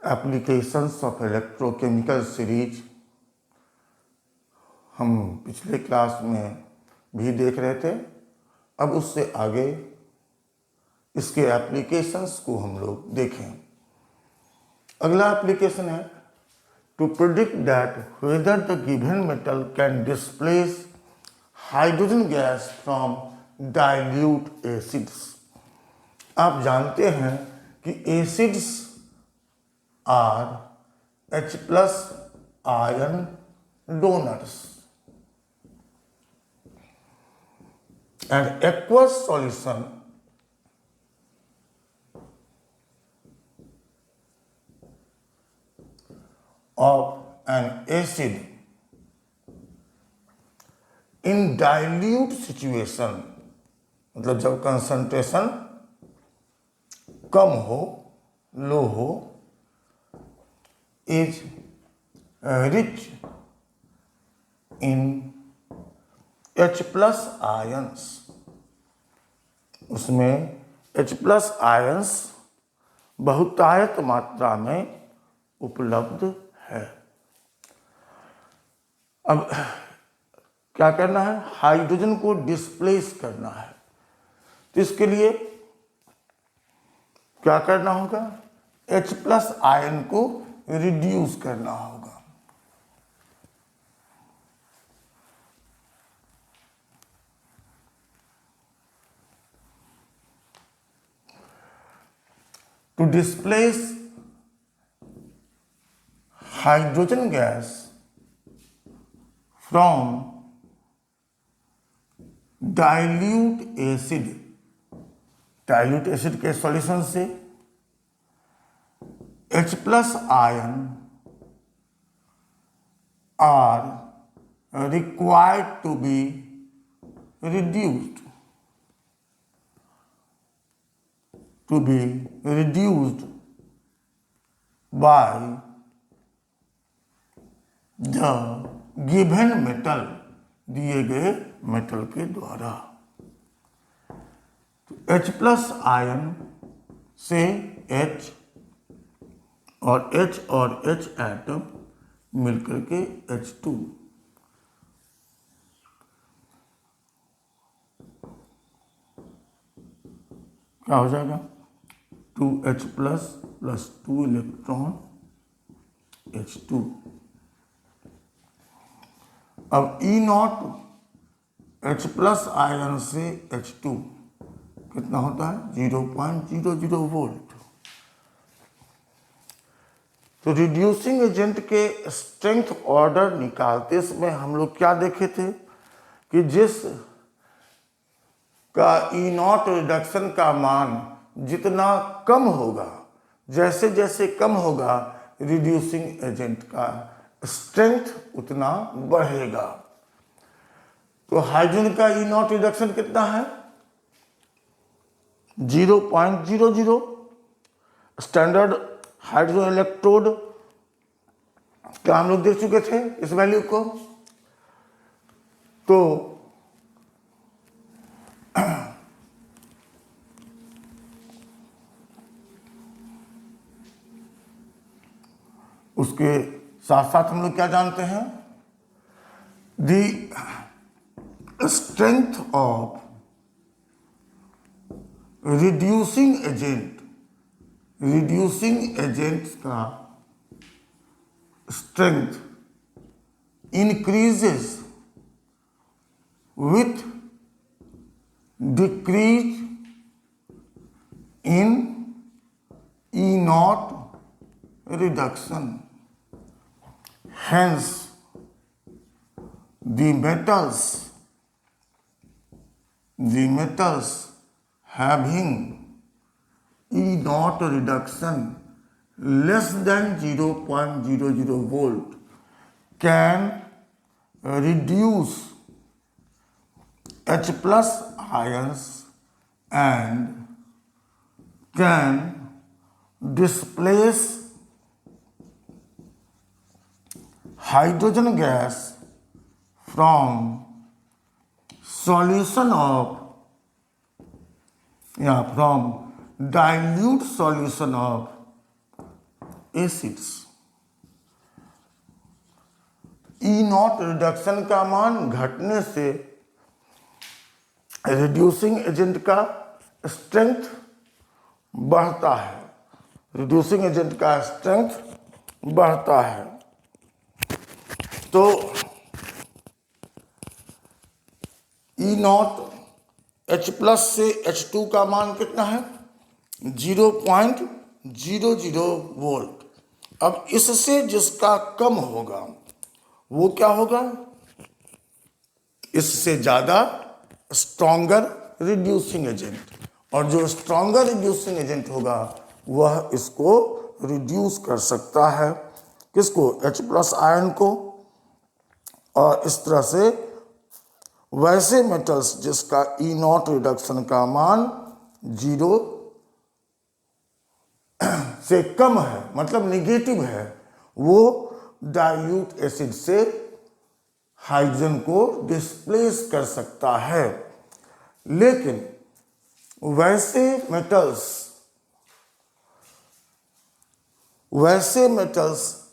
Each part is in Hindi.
एप्लीकेशंस ऑफ इलेक्ट्रोकेमिकल सीरीज हम पिछले क्लास में भी देख रहे थे। अब उससे आगे इसके एप्लीकेशंस को हम लोग देखें। अगला एप्लीकेशन है to predict that whether the given metal can displace hydrogen gas from dilute acids. आप जानते हैं कि acids are H+ ion donors and aqueous solution of an acid in dilute situation, मतलब जब कंसंट्रेशन कम हो, लो हो, is rich in H+ ions, उसमें H+ आयंस बहुतायत मात्रा में उपलब्ध है। अब क्या करना है? हाइड्रोजन को डिस्प्लेस करना है। तो इसके लिए क्या करना होगा? H+ आयन को रिड्यूस करना होगा। To displace hydrogen gas from dilute acid, dilute acid के सॉल्यूशन से H+ ion are required to be reduced by the given metal, दिए गए मेटल के द्वारा। तो H+ आयन से H और H एटम मिलकर के H2, क्या हो जाएगा? 2H+ + 2 electron H2। अब E0 H+ आयन से H2 कितना होता है? 0.00 वोल्ट। तो रिड्यूसिंग एजेंट के स्ट्रेंथ ऑर्डर निकालते समय हम लोग क्या देखे थे कि जिस का E0 रिडक्शन का मान जितना कम होगा, जैसे जैसे कम होगा, रिड्यूसिंग एजेंट का स्ट्रेंथ उतना बढ़ेगा। तो हाइड्रोजन का E0 रिडक्शन कितना है? 0.00। स्टैंडर्ड हाइड्रोजन इलेक्ट्रोड क्या हम लोग देख चुके थे इस वैल्यू को। तो उसके साथ साथ हम लोग क्या जानते हैं? The strength of reducing agents का strength increases with decrease in E0 reduction. Hence, the metals having E0 reduction less than 0.00 volt can reduce H+ ions and can displace hydrogen gas from solution of from dilute solution of acids. E naught reduction का मान घटने से रिड्यूसिंग एजेंट का स्ट्रेंथ बढ़ता है, रिड्यूसिंग एजेंट का स्ट्रेंथ बढ़ता है। तो ई नॉट H प्लस से H2 का मान कितना है? 0.00 वोल्ट। अब इससे जिसका कम होगा वो क्या होगा? इससे ज़्यादा स्ट्रॉन्गर रिड्यूसिंग एजेंट, और जो स्ट्रॉन्गर रिड्यूसिंग एजेंट होगा वह इसको रिड्यूस कर सकता है। किसको? H प्लस आयन को। और इस तरह से वैसे मेटल्स जिसका ई नॉट रिडक्शन का मान 0 से कम है, मतलब निगेटिव है, वो डाइल्यूट एसिड से हाइड्रोजन को डिस्प्लेस कर सकता है। लेकिन वैसे मेटल्स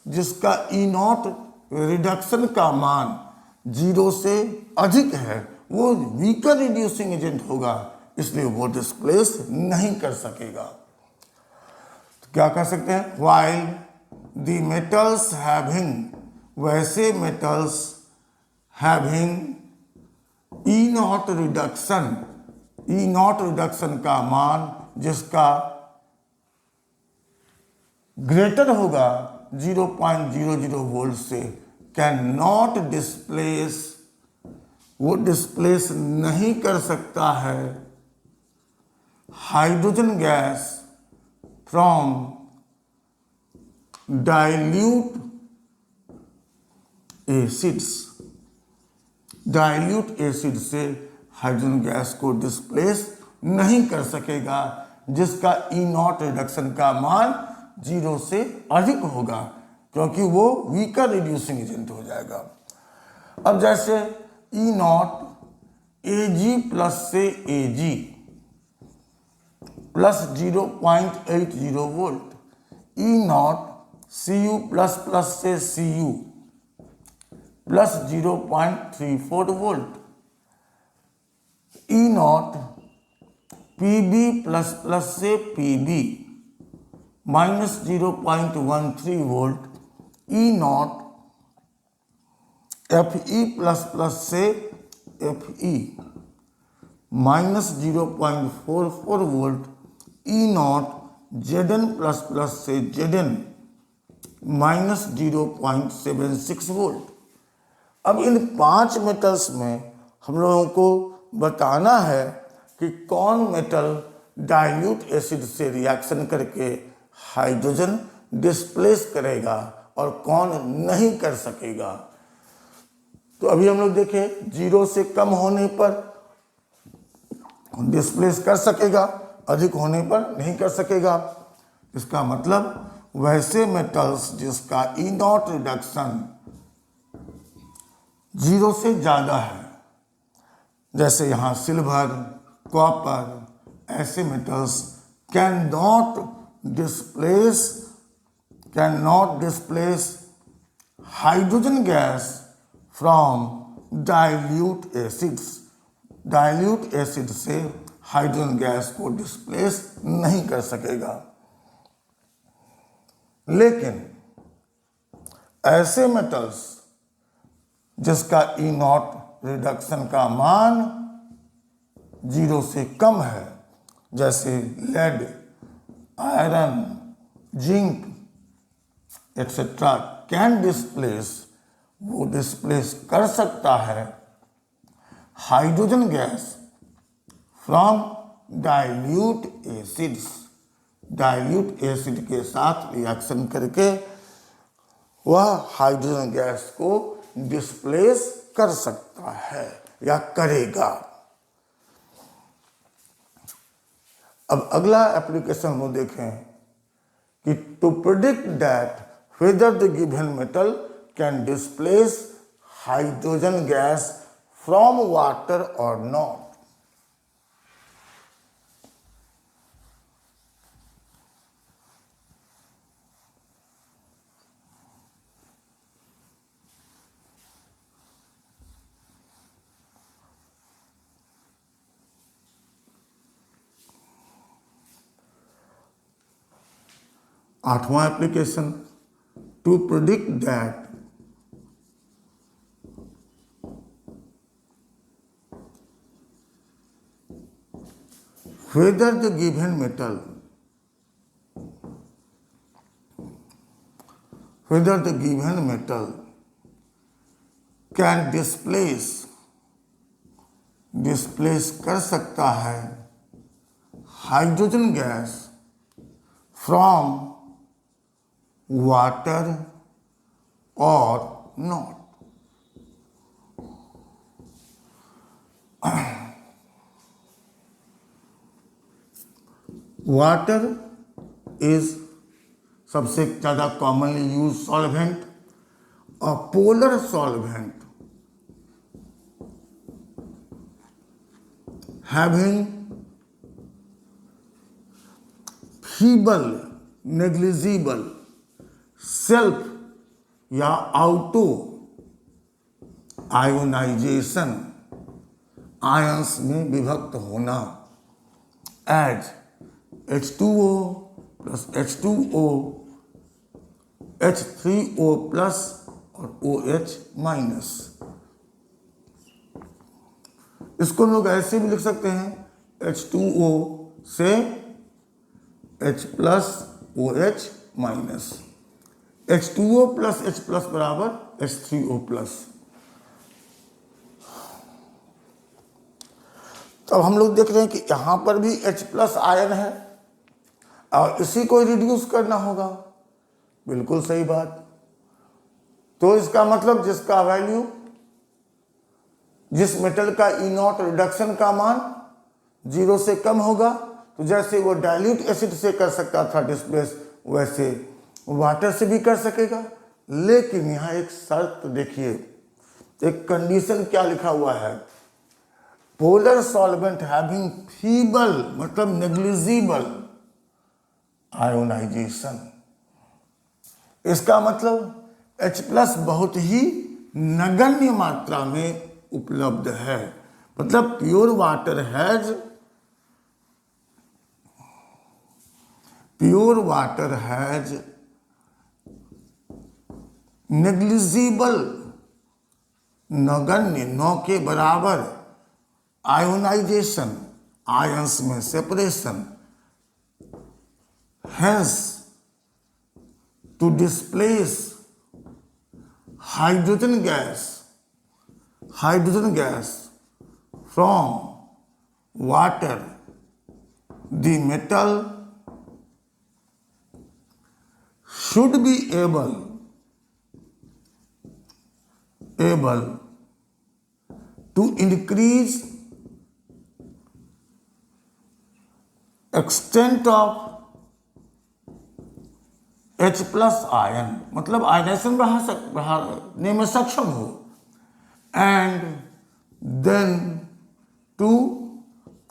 जिसका ई नॉट रिडक्शन का मान 0 से अधिक है, वो वीकर रिड्यूसिंग एजेंट होगा, इसलिए वो डिस्प्लेस नहीं कर सकेगा। तो क्या कर सकते हैं? वाइल द मेटल्स हैविंग, वैसे मेटल्स हैविंग ई नॉट रिडक्शन का मान जिसका ग्रेटर होगा 0.00 वोल्ट से, कैन नॉट डिस्प्लेस, वो डिस्प्लेस नहीं कर सकता है hydrogen gas from dilute acids. Dilute acid से हाइड्रोजन गैस को डिस्प्लेस नहीं कर सकेगा जिसका ई नॉट रिडक्शन का मान 0 से अधिक होगा, क्योंकि वो वीकर रिड्यूसिंग एजेंट हो जाएगा। अब जैसे ई नॉट Ag प्लस से Ag plus 0.80 volt, E not Cu plus plus से Cu plus 0.34 volt, E not Pb plus plus से Pb minus 0.13 volt, E not Fe plus plus से Fe minus 0.44 volt, E not Zn plus plus से Zn माइनस 0.76 वोल्ट। अब इन 5 मेटल्स में हम लोगों को बताना है कि कौन मेटल डाइल्यूट एसिड से रिएक्शन करके हाइड्रोजन डिस्प्लेस करेगा और कौन नहीं कर सकेगा। तो अभी हम लोग देखें, 0 से कम होने पर डिस्प्लेस कर सकेगा, अधिक होने पर नहीं कर सकेगा। इसका मतलब वैसे मेटल्स जिसका ई नॉट रिडक्शन 0 से ज़्यादा है, जैसे यहाँ सिल्वर, कॉपर, ऐसे metals can not displace hydrogen gas from dilute acids. Dilute acid से हाइड्रोजन गैस को डिस्प्लेस नहीं कर सकेगा। लेकिन ऐसे मेटल्स जिसका ई नॉट रिडक्शन का मान 0 से कम है, जैसे lead, iron, zinc etcetera, can displace, वो डिस्प्लेस कर सकता है hydrogen gas from dilute acids. Dilute acid के साथ रिएक्शन करके वह हाइड्रोजन गैस को डिस्प्लेस कर सकता है या करेगा। अब अगला एप्लीकेशन हम देखें कि to predict that whether the given metal can displace hydrogen gas from water और नॉट। 8वां application, to predict that whether the given metal can displace कर सकता है हाइड्रोजन गैस फ्रॉम वाटर और नॉट। वाटर इज सबसे ज़्यादा कॉमनली यूज सॉल्वेंट, और polar solvent having feeble, negligible, self या आउटो आयोनाइजेशन, आयंस में विभक्त होना, as H2O plus H2O, H3O plus और OH माइनस। इसको लोग ऐसे भी लिख सकते हैं H2O से H plus OH minus, H2O plus H plus बराबर H3O प्लस। तो हम लोग देख रहे हैं कि यहां पर भी H प्लस आयन है और इसी को रिड्यूस करना होगा। बिल्कुल सही बात। तो इसका मतलब जिसका वैल्यू, जिस मेटल का E0 रिडक्शन का मान 0 से कम होगा, तो जैसे वो डाइल्यूट एसिड से कर सकता था डिस्प्लेस, वैसे वाटर से भी कर सकेगा। लेकिन यहाँ एक शर्त देखिए, एक कंडीशन क्या लिखा हुआ है, पोलर सॉल्वेंट हैविंग फीबल मतलब नेग्लिजिबल आयोनाइजेशन। इसका मतलब H प्लस बहुत ही नगण्य मात्रा में उपलब्ध है। मतलब प्योर वाटर हैज नेग्लिजिबल, नगण्य, नौ के बराबर आयोनाइजेशन, आयंस में separation, hence to displace hydrogen gas from water, the metal should be able to increase extent of H plus ion, मतलब आयनेशन बढ़ाने में सक्षम हो, and then to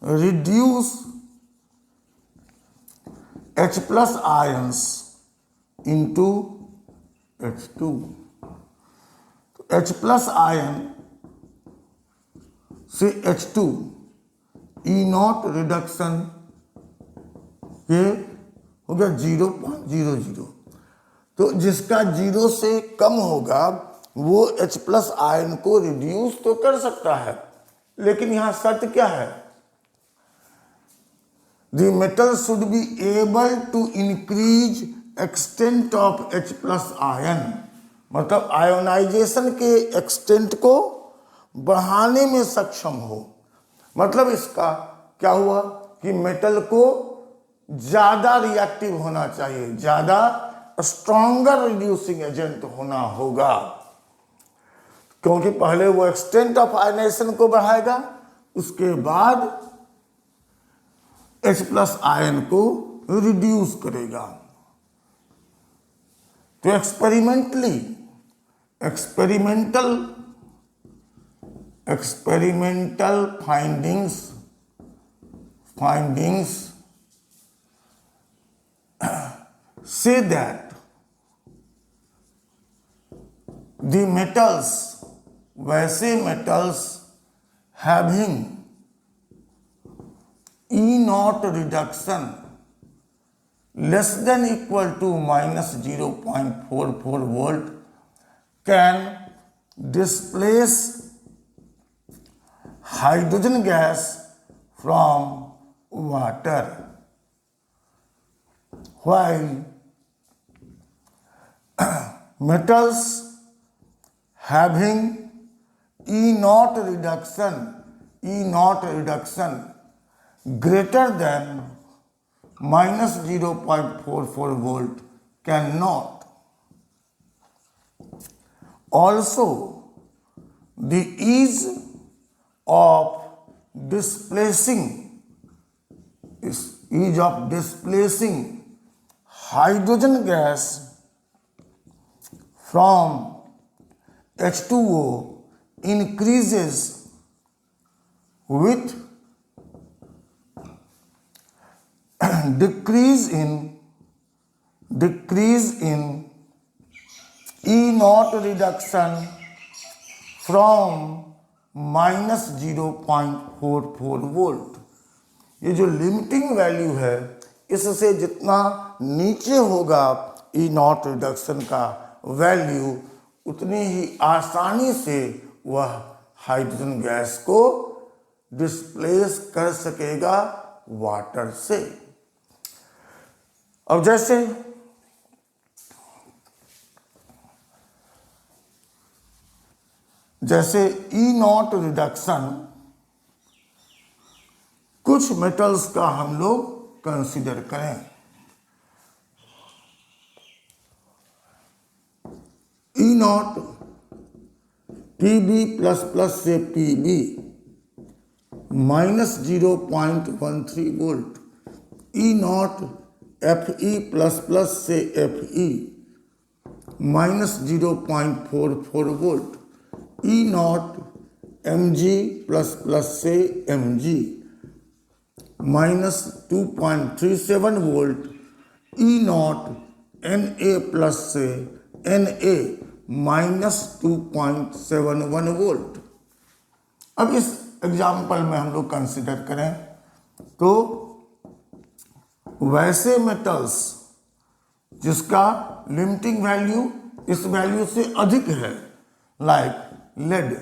reduce H plus ions into H2। तो H प्लस आयन से H2 E0 रिडक्शन ये हो गया 0.00। तो जिसका 0 से कम होगा वो H प्लस आयन को रिड्यूस तो कर सकता है, लेकिन यहां शर्त क्या है, the metal should be able to increase extent of H plus ion, मतलब आयोनाइजेशन के एक्सटेंट को बढ़ाने में सक्षम हो। मतलब इसका क्या हुआ कि मेटल को ज्यादा रिएक्टिव होना चाहिए, ज्यादा स्ट्रॉन्गर रिड्यूसिंग एजेंट होना होगा, क्योंकि पहले वो एक्सटेंट ऑफ आयनेशन को बढ़ाएगा, उसके बाद H प्लस आयन को रिड्यूस करेगा। तो experimental findings say that the metals, वैसे metals having E0 reduction less than equal to minus 0.44 volt can displace hydrogen gas from water, while metals having E0 reduction greater than minus 0.44 volt cannot. Also, the ease of displacing hydrogen gas from H2O increases with decrease in E0 reduction from minus 0.44 volt. ये जो लिमिटिंग वैल्यू है, इससे जितना नीचे होगा E0 रिडक्शन का वैल्यू, उतनी ही आसानी से वह हाइड्रोजन गैस को डिस्प्लेस कर सकेगा वाटर से। अब जैसे E0 रिडक्शन कुछ मेटल्स का हम लोग कंसीडर करें। E0 Pb++ से Pb minus 0.13 volt, E0 Fe++ से Fe minus 0.44 volt, E0 Mg++ से Mg minus 2.37 volt, E0 Na+ से Na माइनस 2.71 वोल्ट। अब इस एग्जाम्पल में हम लोग कंसिडर करें तो वैसे मेटल्स जिसका लिमिटिंग वैल्यू इस वैल्यू से अधिक है, like lead,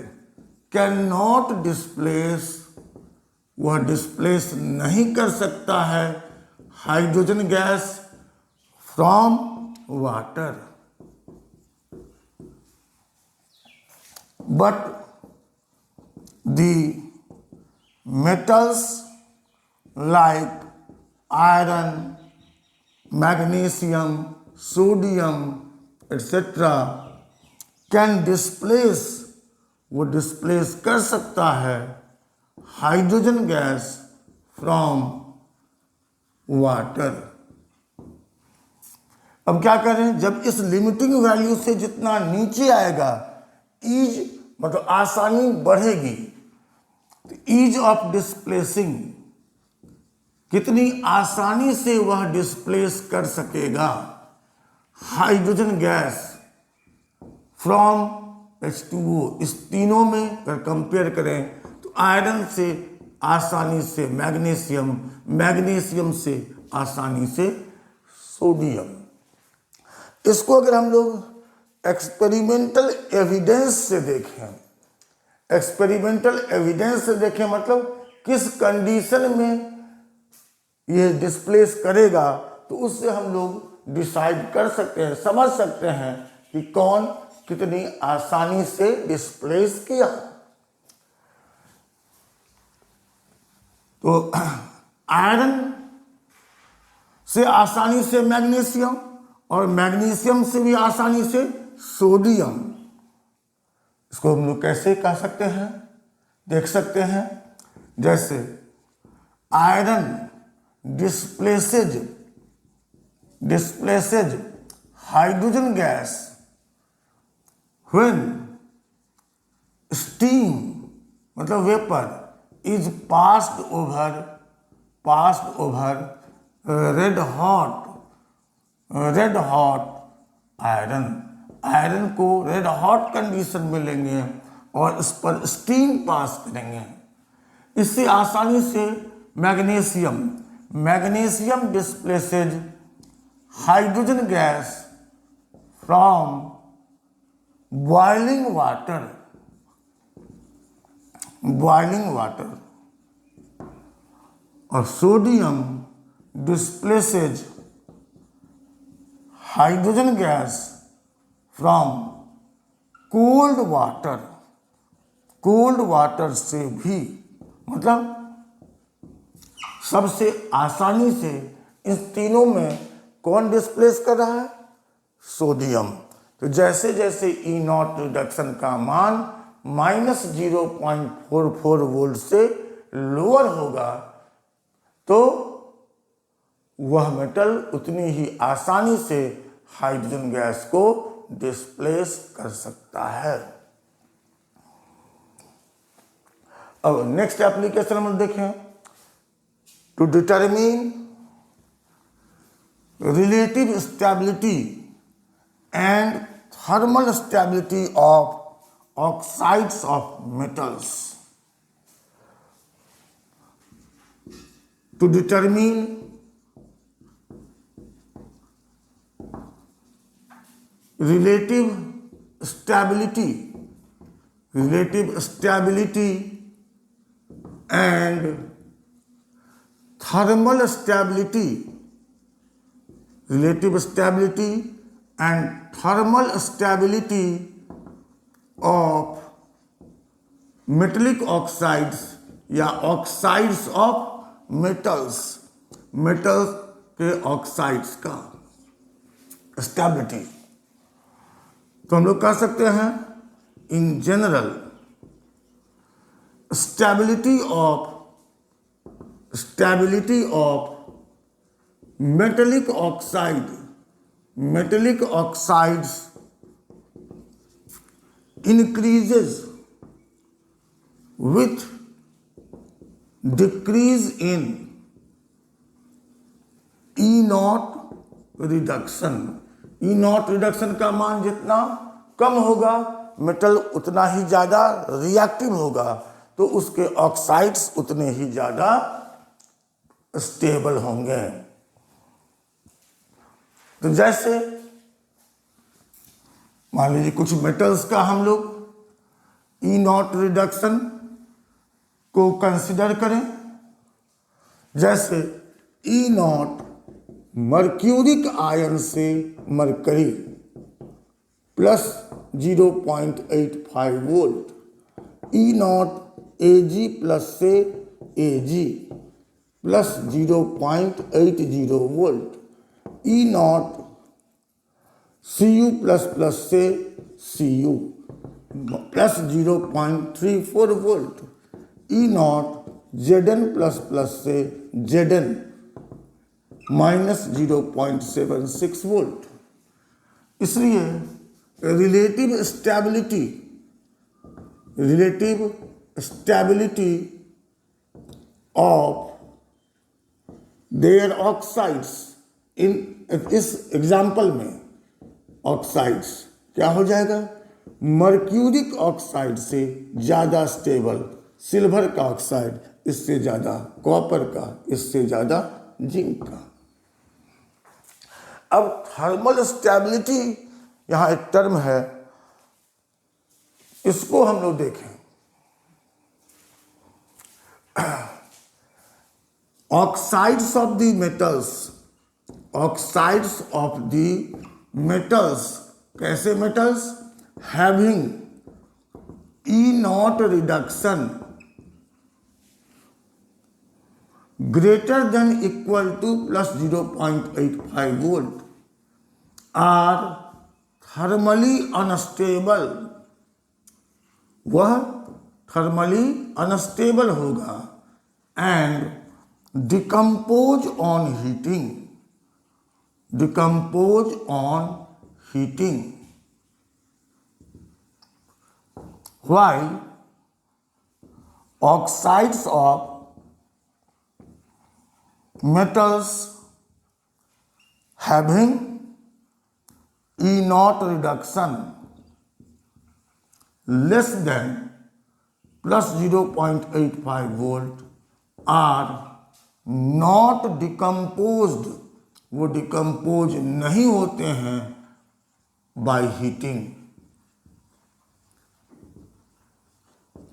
can not displace, वह डिस्प्लेस नहीं कर सकता है hydrogen gas from water, but the metals like iron, magnesium, sodium, etc. can displace, वो डिस्प्लेस कर सकता है हाइड्रोजन गैस फ्रॉम वाटर। अब क्या करें, जब इस लिमिटिंग वैल्यू से जितना नीचे आएगा, ईज मतलब आसानी बढ़ेगी, तो ईज ऑफ डिस्प्लेसिंग, कितनी आसानी से वह डिस्प्लेस कर सकेगा हाइड्रोजन गैस फ्रॉम H2O। इस तीनों में अगर कंपेयर करें तो आयरन से आसानी से मैग्नीशियम, मैग्नीशियम से आसानी से सोडियम। इसको अगर हम लोग एक्सपेरिमेंटल एविडेंस से देखें, एक्सपेरिमेंटल एविडेंस से देखें मतलब किस कंडीशन में ये डिस्प्लेस करेगा, तो उससे हम लोग डिसाइड कर सकते हैं, समझ सकते हैं कि कौन कितनी आसानी से डिस्प्लेस किया। तो आयरन से आसानी से मैग्नीशियम और मैग्नीशियम से भी आसानी से सोडियम। इसको हम लोग कैसे कह सकते हैं, देख सकते हैं, जैसे iron displaces hydrogen gas when steam मतलब vapour is passed over red hot iron को रेड हॉट कंडीशन में लेंगे और इस पर स्टीम पास करेंगे। इससे आसानी से magnesium displaces hydrogen gas from boiling water और sodium displaces hydrogen gas from cold water से भी, मतलब सबसे आसानी से इन तीनों में कौन डिस्प्लेस कर रहा है? सोडियम। तो जैसे जैसे ई नॉट रिडक्शन का मान -0.44 वोल्ट से लोअर होगा तो वह मेटल उतनी ही आसानी से हाइड्रोजन गैस को डिस्प्लेस कर सकता है। अब नेक्स्ट एप्लीकेशन हम देखें, to determine relative stability and thermal stability of oxides of metals. To determine relative stability and thermal stability, of metallic oxides या oxides of metals के oxides का stability। तो हम लोग कह सकते हैं in general stability of metallic oxides increases with decrease in E naught reduction। E naught reduction का मान जितना कम होगा मेटल उतना ही ज़्यादा रिएक्टिव होगा, तो उसके ऑक्साइड्स उतने ही ज़्यादा स्टेबल होंगे। तो जैसे मान लीजिए कुछ मेटल्स का हम लोग ई नॉट रिडक्शन को कंसिडर करें, जैसे ई नॉट मर्क्यूरिक आयन से mercury plus 0.85 volt, E naught AG plus से AG plus 0.80 volt, E naught CU plus plus से CU plus 0.34 volt, E naught ZN plus plus से जेडन -0.76 वोल्ट। इसलिए relative stability of their oxides, इस एग्जाम्पल में ऑक्साइड्स क्या हो जाएगा? मर्क्यूरिक ऑक्साइड से ज़्यादा स्टेबल सिल्वर का ऑक्साइड, इससे ज़्यादा कॉपर का, इससे ज़्यादा जिंक का। अब थर्मल स्टेबिलिटी यहाँ एक टर्म है, इसको हम लोग देखें। ऑक्साइड्स ऑफ द मेटल्स, कैसे metals? Having E naught reduction greater than equal to plus 0.85 volt are thermally unstable। वह थर्मली अनस्टेबल होगा and decompose on heating while oxides of metals having E naught reduction less than plus 0.85 volt are not decomposed वो डिकम्पोज नहीं होते हैं बाय हीटिंग।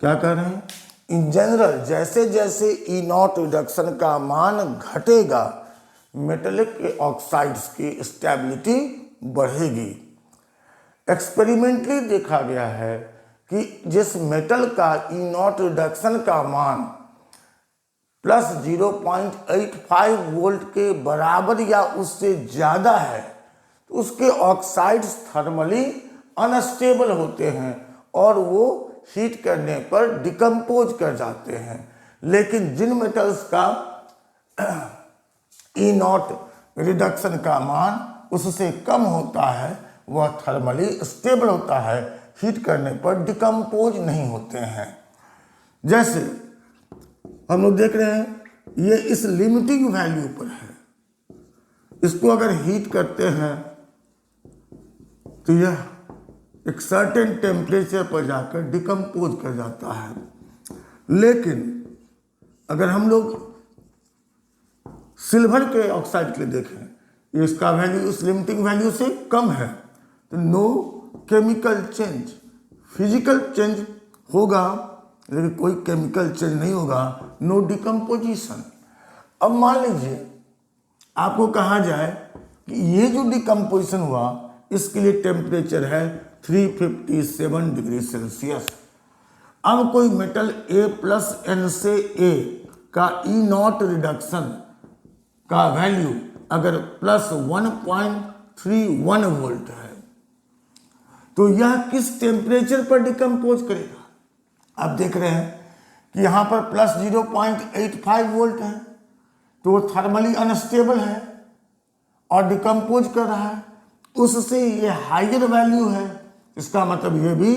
क्या कह रहे हैं? इन जनरल जैसे जैसे ई नॉट रिडक्शन का मान घटेगा मेटेलिक ऑक्साइड्स की स्टेबिलिटी बढ़ेगी। एक्सपेरिमेंटली देखा गया है कि जिस मेटल का ई नॉट रिडक्शन का मान प्लस 0.85 वोल्ट के बराबर या उससे ज़्यादा है तो उसके ऑक्साइड्स थर्मली अनस्टेबल होते हैं और वो हीट करने पर डिकम्पोज कर जाते हैं। लेकिन जिन मेटल्स का ई नॉट रिडक्शन का मान उससे कम होता है वह थर्मली स्टेबल होता है, हीट करने पर डिकम्पोज नहीं होते हैं। जैसे हम लोग देख रहे हैं ये इस लिमिटिंग वैल्यू पर है, इसको अगर हीट करते हैं तो यह एक सर्टेन टेम्परेचर पर जाकर डिकम्पोज कर जाता है। लेकिन अगर हम लोग सिल्वर के ऑक्साइड के लिए देखें, इसका वैल्यू उस लिमिटिंग वैल्यू से कम है तो no chemical change, physical change होगा लेकिन कोई केमिकल चेंज नहीं होगा, नो डिकम्पोजिशन। अब मान लीजिए आपको कहा जाए कि ये जो डिकम्पोजिशन हुआ इसके लिए टेम्परेचर है 357 डिग्री सेल्सियस। अब कोई मेटल A+N से A का ई नॉट रिडक्शन का वैल्यू अगर प्लस 1.31 वोल्ट है तो यह किस टेम्परेचर पर डिकम्पोज करेगा? आप देख रहे हैं कि यहाँ पर प्लस 0.85 वोल्ट है तो वो थर्मली अनस्टेबल है और डिकम्पोज कर रहा है, उससे ये हाइयर वैल्यू है, इसका मतलब ये भी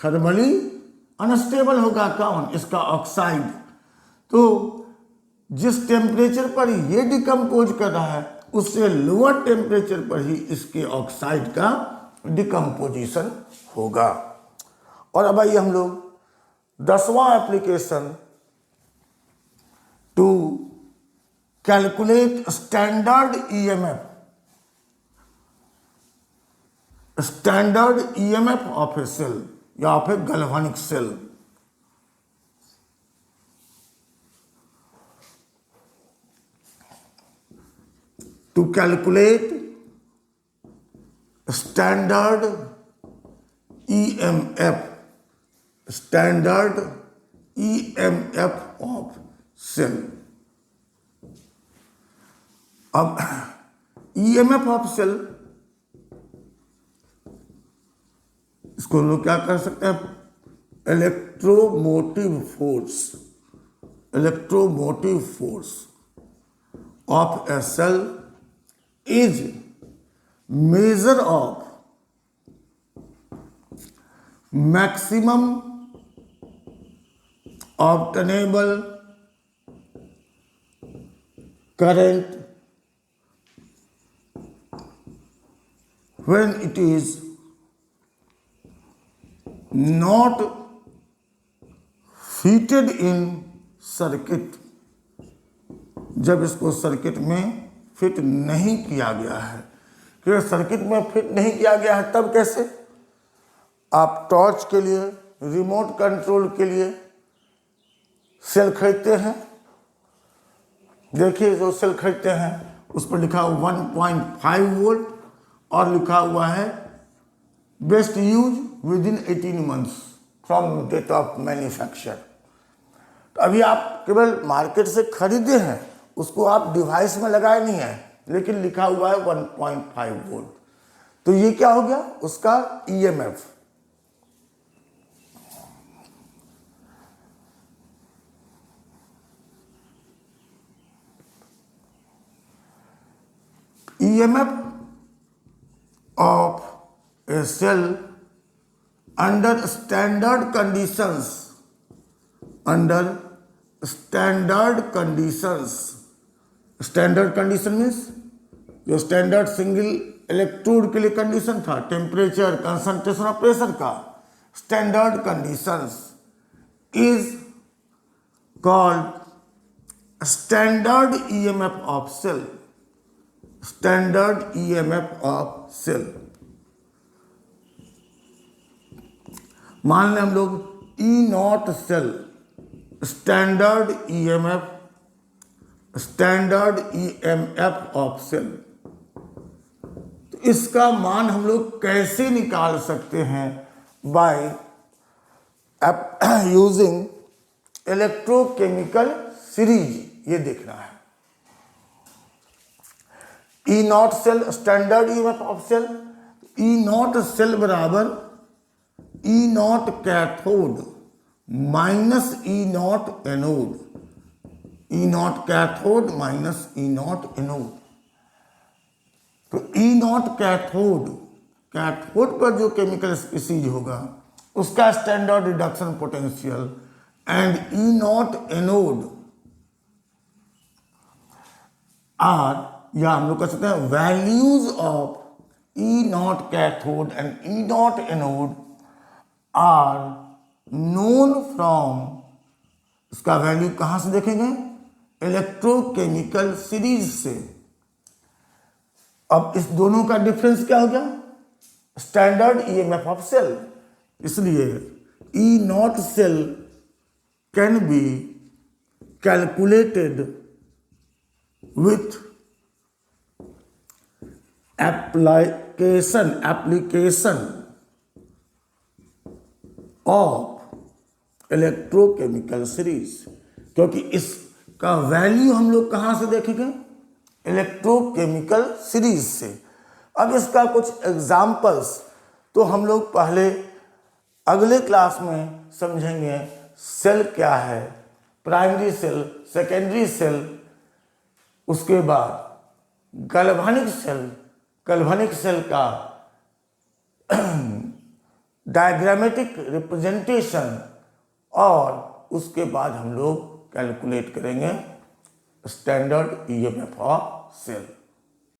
थर्मली अनस्टेबल होगा। कौन? इसका ऑक्साइड। तो जिस टेम्परेचर पर ये डिकम्पोज कर रहा है उससे लोअर टेम्परेचर पर ही इसके ऑक्साइड का डिकम्पोजिशन होगा। और अब आइए हम लोग 10वां application to calculate standard EMF, standard EMF of a cell या of a galvanic cell. To calculate standard EMF, standard EMF of cell. अब ईएमएफ ऑफ सेल इसको हम लोग क्या कर सकते हैं? Electromotive force, electromotive force of a cell is measure of maximum obtainable current when it is not fitted in circuit, जब इसको सर्किट में फिट नहीं किया गया है। क्योंकि सर्किट में फिट नहीं किया गया है तब कैसे? आप टॉर्च के लिए, रिमोट कंट्रोल के लिए सेल खरीदते हैं, देखिए जो सेल खरीदते हैं उस पर लिखा हुआ 1.5 वोल्ट और लिखा हुआ है best use within 18 months from date of manufacture. तो अभी आप केवल मार्केट से खरीदे हैं, उसको आप डिवाइस में लगाए नहीं है, लेकिन लिखा हुआ है 1.5 वोल्ट। तो ये क्या हो गया? उसका EMF. EMF of a cell under standard conditions, under standard conditions, standard condition means जो स्टैंडर्ड सिंगल इलेक्ट्रोड के लिए कंडीशन था, टेम्परेचर, कंसंट्रेशन और प्रेशर का, standard conditions is called standard EMF of cell. Standard EMF of cell. मान लें हम लोग E naught cell standard EMF of cell. तो इसका मान हम लोग कैसे निकाल सकते हैं? बाय यूजिंग इलेक्ट्रोकेमिकल सीरीज, ये देखना है। E naught cell standard EMF of cell, E naught cell बराबर E not cathode minus E not anode, E not cathode minus E not anode. तो ई नॉट कैथोड, कैथोड पर जो केमिकल स्पीसीज होगा उसका standard reduction potential, and E not anode are, या हम लोग कह सकते हैं values of E not cathode and E not anode are known from, इसका वैल्यू कहां से देखेंगे? इलेक्ट्रोकेमिकल सीरीज से। अब इस दोनों का डिफरेंस क्या हो गया? Standard EMF of cell. इसलिए E naught cell can be calculated with application of electrochemical series, क्योंकि इसका वैल्यू हम लोग कहां से देखेंगे? इलेक्ट्रोकेमिकल सीरीज से। अब इसका कुछ एग्जाम्पल्स तो हम लोग पहले अगले क्लास में समझेंगे। सेल क्या है, प्राइमरी सेल, सेकेंडरी सेल, उसके बाद गैल्वेनिक सेल, गैल्वेनिक सेल का डायग्रामेटिक रिप्रेजेंटेशन, और उसके बाद हम लोग कैलकुलेट करेंगे स्टैंडर्ड ईएमएफ ऑफ सेल।